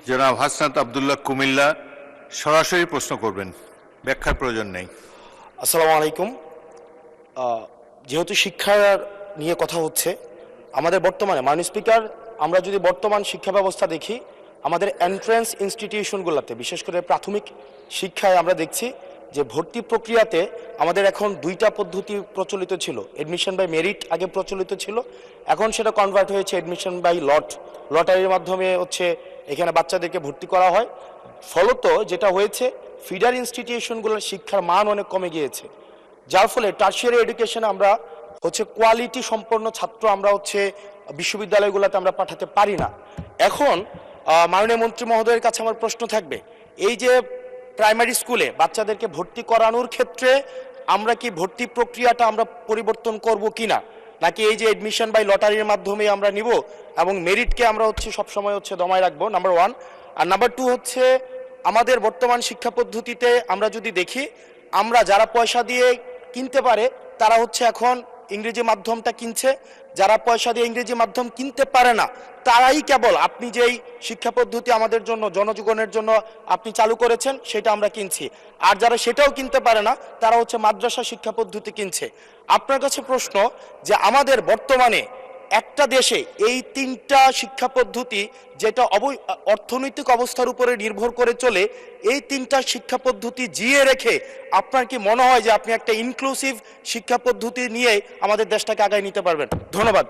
জনাব হাসনাত আব্দুল্লাহ কুমিল্লা সরাসরি প্রশ্ন করবেন, ব্যাখ্যার প্রয়োজন নেই। আসসালামু আলাইকুম। যেহেতু শিক্ষা নিয়ে কথা হচ্ছে, আমাদের বর্তমানে মাননীয় স্পিকার, আমরা যদি বর্তমান শিক্ষা ব্যবস্থা দেখি, আমাদের এন্ট্রান্স ইনস্টিটিউশনগুলোতে বিশেষ করে প্রাথমিক শিক্ষায় আমরা দেখছি যে ভর্তি প্রক্রিয়াতে আমাদের এখন দুইটা পদ্ধতি প্রচলিত ছিল। এডমিশন বাই মেরিট আগে প্রচলিত ছিল, এখন সেটা কনভার্ট হয়েছে এডমিশন বাই লটারির মাধ্যমে হচ্ছে এখানে বাচ্চাদেরকে ভর্তি করা হয়। ফলত যেটা হয়েছে, ফিডার ইনস্টিটিউশনগুলোর শিক্ষার মান অনেক কমে গিয়েছে, যার ফলে টার্সিয়ারি এডুকেশনে আমরা হচ্ছে কোয়ালিটি সম্পন্ন ছাত্র আমরা হচ্ছে বিশ্ববিদ্যালয়গুলোতে আমরা পাঠাতে পারি না। এখন মাননীয় মন্ত্রী মহোদয়ের কাছে আমার প্রশ্ন থাকবে, এই যে প্রাইমারি স্কুলে বাচ্চাদেরকে ভর্তি করানোর ক্ষেত্রে আমরা কি ভর্তি প্রক্রিয়াটা আমরা পরিবর্তন করব কিনা, নাকি এই যে এডমিশন বাই লটারির মাধ্যমে আমরা নিব এবং মেরিটকে আমরা হচ্ছে সবসময় হচ্ছে দমায় রাখবো, নাম্বার ওয়ান। আর নাম্বার টু হচ্ছে, আমাদের বর্তমান শিক্ষা পদ্ধতিতে আমরা যদি দেখি, আমরা যারা পয়সা দিয়ে কিনতে পারে তারা হচ্ছে এখন ইংরেজি মাধ্যমটা কিনছে, যারা পয়সা দিয়ে ইংরেজি মাধ্যম কিনতে পারে না তারাই কেবল আপনি যেই শিক্ষা পদ্ধতি আমাদের জন্য জনজীবনের জন্য আপনি চালু করেছেন সেটা আমরা কিনছি, আর যারা সেটাও কিনতে পারে না তারা হচ্ছে মাদ্রাসা শিক্ষা পদ্ধতি কিনছে। আপনার কাছে প্রশ্ন যে আমাদের বর্তমানে একটা দেশে এই তিনটা শিক্ষা পদ্ধতি যেটা অর্থনৈতিক অবস্থার উপরে নির্ভর করে চলে, এই তিনটা শিক্ষা পদ্ধতি জিয়ে রেখে আপনার কি মনে হয় যে আপনি একটা ইনক্লুসিভ শিক্ষা পদ্ধতি নিয়ে আমাদের দেশটাকে আগায় নিতে পারবেন? ধন্যবাদ।